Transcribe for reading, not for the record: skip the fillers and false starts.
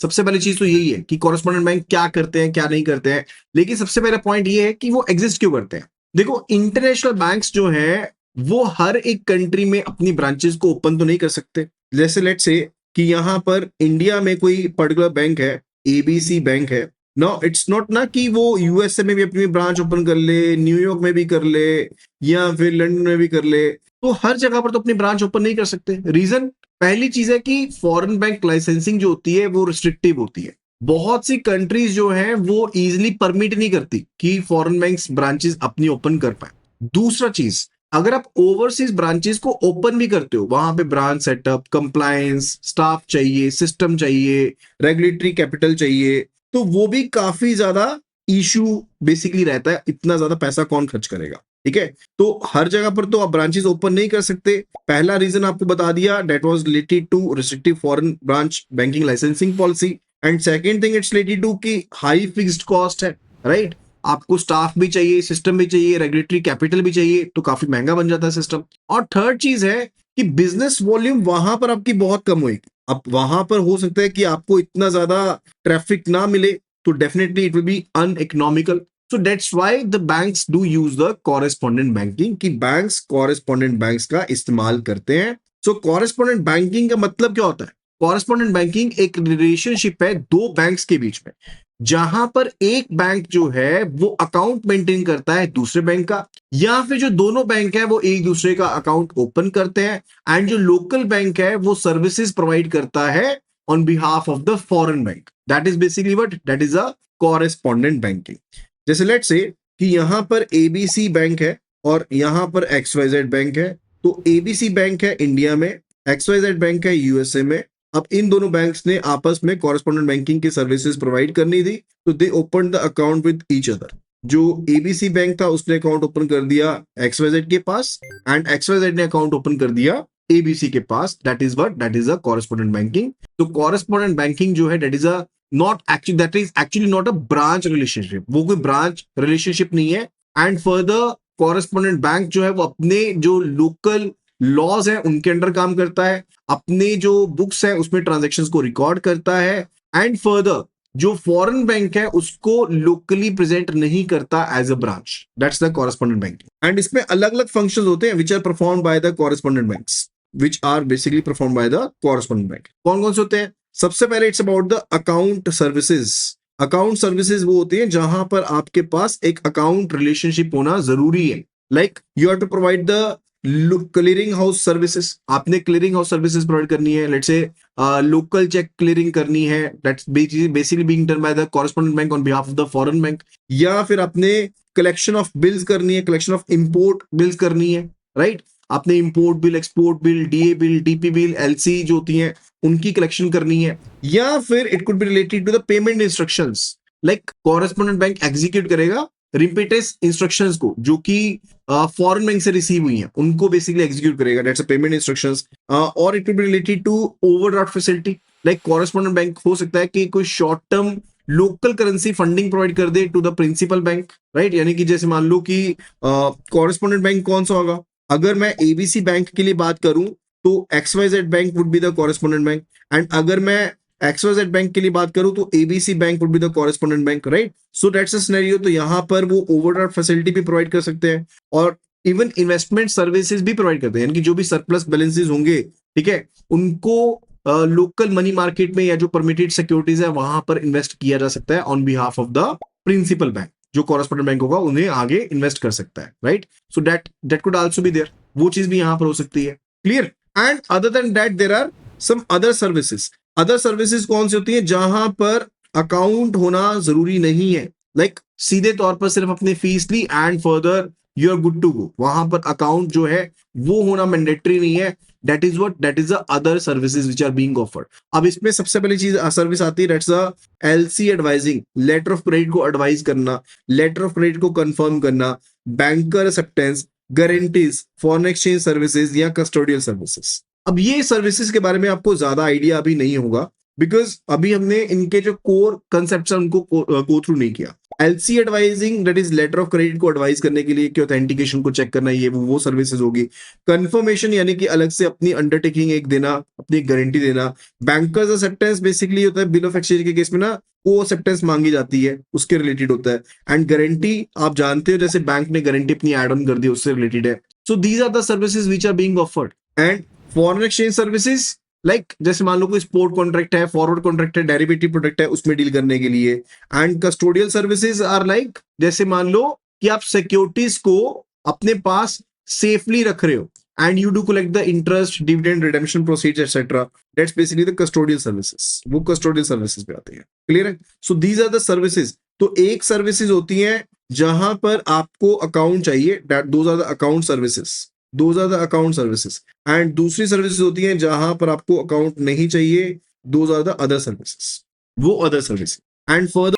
सबसे पहली चीज तो यही है कि कॉरेस्पॉन्डेंट बैंक क्या करते हैं, क्या नहीं करते हैं। लेकिन सबसे पहला पॉइंट ये है कि वो एग्जिस्ट क्यों करते हैं। देखो, इंटरनेशनल बैंक्स जो है वो हर एक कंट्री में अपनी ब्रांचेस को ओपन तो नहीं कर सकते। जैसे लेट्स से कि यहाँ पर इंडिया में कोई पर्टिकुलर बैंक है, एबीसी बैंक है। नो, इट्स नॉट ना कि वो यूएसए में भी अपनी ब्रांच ओपन कर ले, न्यूयॉर्क में भी कर ले, या फिर लंदन में भी कर ले। तो हर जगह पर तो अपनी ब्रांच ओपन नहीं कर सकते। रीजन, पहली चीज है कि फॉरेन बैंक लाइसेंसिंग जो होती है वो रिस्ट्रिक्टिव होती है। बहुत सी कंट्रीज जो हैं वो इजीली परमिट नहीं करती कि फॉरेन बैंक्स ब्रांचेस अपनी ओपन कर पाए। दूसरा चीज, अगर आप ओवरसीज ब्रांचेस को ओपन भी करते हो, वहां पे ब्रांच सेटअप, कंप्लायंस, स्टाफ चाहिए, सिस्टम चाहिए, रेगुलेटरी कैपिटल चाहिए, तो वो भी काफी ज्यादा इशू बेसिकली रहता है। इतना ज्यादा पैसा कौन खर्च करेगा, ठीक है। तो हर जगह पर तो आप ब्रांचेस ओपन नहीं कर सकते। पहला रीजन आपको बता दिया, that was related to restrictive foreign branch banking licensing policy. And second thing, it's related to कि हाई फिक्स्ड कॉस्ट है, राइट। आपको स्टाफ भी चाहिए, सिस्टम भी चाहिए, रेगुलेटरी कैपिटल भी चाहिए, तो काफी महंगा बन जाता है सिस्टम। और थर्ड चीज है कि बिजनेस वॉल्यूम वहां पर आपकी बहुत कम होगी। अब वहां पर हो सकता है कि आपको इतना ज्यादा ट्रैफिक ना मिले, तो definitely it will be uneconomical. So that's why the banks do use the correspondent banking, कि banks correspondent banks का इस्तेमाल करते हैं। So correspondent banking का मतलब क्या होता है? Correspondent banking एक रिलेशनशिप है दो बैंक्स के बीच में, जहां पर एक बैंक जो है वो अकाउंट मेंटेन करता है दूसरे बैंक का, या फिर जो दोनों बैंक है वो एक दूसरे का अकाउंट ओपन करते हैं, एंड जो लोकल बैंक है वो सर्विसेज प्रोवाइड करता है on behalf of the foreign bank. That is basically what, that is a correspondent banking. जैसे लेट्स से कि यहां पर एबीसी बैंक है और यहां पर एक्सवाइजेड बैंक है। तो एबीसी बैंक है इंडिया में, एक्सवाइजेड बैंक है यूएसए में। अब इन दोनों बैंक्स ने आपस में कॉरेस्पॉन्डेंट बैंकिंग की सर्विसेज प्रोवाइड करनी थी, तो they open the account with each other. जो एबीसी बैंक था उसने अकाउंट ओपन कर दिया एक्सवाइजेड के पास, एंड एक्सवाइजेड ने अकाउंट ओपन कर दिया एबीसी के पास। That is what, that is a correspondent banking. तो कॉरेस्पॉन्डेंट बैंकिंग जो है that is a that is actually not a branch relationship, वो कोई ब्रांच रिलेशनशिप नहीं है। एंड फर्दर कॉरेस्पॉन्डेंट बैंक जो है वो अपने जो लोकल लॉज है उनके अंडर काम करता है, अपने जो बुक्स है उसमें ट्रांजेक्शन्स को रिकॉर्ड करता है, एंड फर्दर जो फॉरेन बैंक है उसको लोकली प्रेजेंट नहीं करता as a branch. That's the correspondent banking. And इसमें अलग अलग फंक्शंस होते हैं which are performed by the correspondent banks, which are basically performed by the correspondent bank. कौन कौन से होते हैं? सबसे पहले it's about the account services. Account services वो होती है जहां पर आपके पास एक अकाउंट रिलेशनशिप होना जरूरी है। Like you have to provide the clearing house services. आपने क्लियरिंग हाउस सर्विसेज प्रोवाइड करनी है। Let's say local check clearing करनी है, that's basically being done by the correspondent bank on behalf of the foreign bank. या फिर आपने collection of bills करनी है, कलेक्शन ऑफ इंपोर्ट बिल्स करनी है, राइट। आपने import bill, export bill, DA bill, DP bill, LC जो होती हैं उनकी कलेक्शन करनी है। या फिर it could be related to the payment instructions. Like correspondent bank execute करेगा रिमिटेंस इंस्ट्रक्शंस को जो कि फॉरेन बैंक से रिसीव हुई हैं, उनको बेसिकली एग्जीक्यूट करेगा, दैट्स अ पेमेंट इंस्ट्रक्शंस। और it could be related to overdraft facility. Like correspondent bank हो सकता है कि कोई short term local currency funding provide कर दे to the principal bank, right. यानी कि जैसे मान लो कि कॉरेस्पॉन्डेंट बैंक कौन सा होगा? अगर मैं एबीसी बैंक के लिए बात करूं तो XYZ bank would be the correspondent bank, and अगर मैं एक्सवाइजेड बैंक के लिए बात करूं तो ABC bank would be the correspondent bank, right. So that's a scenario. तो यहां पर वो ओवरड्राफ्ट फैसिलिटी भी प्रोवाइड कर सकते हैं और इवन इन्वेस्टमेंट सर्विसेज भी प्रोवाइड करते हैं, यानी कि जो भी सरप्लस बैलेंसेज होंगे, ठीक है, उनको लोकल मनी मार्केट में या जो परमिटेड सिक्योरिटीज है वहां पर इन्वेस्ट किया जा सकता है on behalf of the principal bank. जो कॉरेस्पॉन्डेंट बैंक होगा उन्हें आगे इन्वेस्ट कर सकता है, right. So that could also be there, वो चीज भी यहां पर हो सकती है। Clear? And other than that there are some other services. Other services कौन सी होती है? जहां पर अकाउंट होना जरूरी नहीं है। लाइक सीधे तौर पर सिर्फ अपनी फीस ली and further you are good to go, वहां पर अकाउंट जो है वो होना मैंडेटरी नहीं है। That is what, that is the other services which are being offered. अब इसमें सबसे पहली चीज सर्विस आती है, that's the LC advising, letter of credit को एडवाइज करना, लेटर ऑफ क्रेडिट को कंफर्म करना, banker acceptance, guarantees, foreign exchange services या कस्टोडियल सर्विसेज। अब ये सर्विसेज के बारे में आपको ज्यादा आइडिया अभी नहीं होगा बिकॉज अभी हमने इनके जो कोर कंसेप्ट है उनको गो थ्रू नहीं किया। LC advising, that is letter of credit को एडवाइस करने के लिए कि ऑथेंटिकेशन को चेक करना, ये वो सर्विसेज होगी। कंफर्मेशन यानी कि अलग से अपनी अंडरटेकिंग एक देना, अपनी गारंटी देना। बैंकर्स एक्सेप्टेंस बेसिकली होता है बिल ऑफ एक्सचेंज के केस में ना को एक्सेप्टेंस मांगी जाती है, उसके रिलेटेड होता है। एंड गारंटी आप जानते हो जैसे बैंक ने गारंटी अपनी एड ऑन कर दी, उससे रिलेटेड है। So these are the services which are being offered. And foreign exchange services like जैसे मान लो कोई स्पोर्ट कॉन्ट्रैक्ट है, फॉरवर्ड कॉन्ट्रैक्ट है, डेरिवेटिव प्रोडक्ट है, उसमें डील करने के लिए। And custodial services are like जैसे मान लो कि आप सिक्योरिटीज को अपने पास सेफली रख रहे हो and you do collect the interest, dividend, redemption proceeds etcetera, that's basically the custodial services. वो कस्टोडियल सर्विसेज पे आते हैं। क्लियर है? So these are the services. तो एक सर्विसेज होती है जहां पर आपको अकाउंट चाहिए, those are the account services, those are the account services. And दूसरी सर्विसेज होती हैं जहां पर आपको अकाउंट नहीं चाहिए, those are the other services, वो अदर सर्विसेज। And further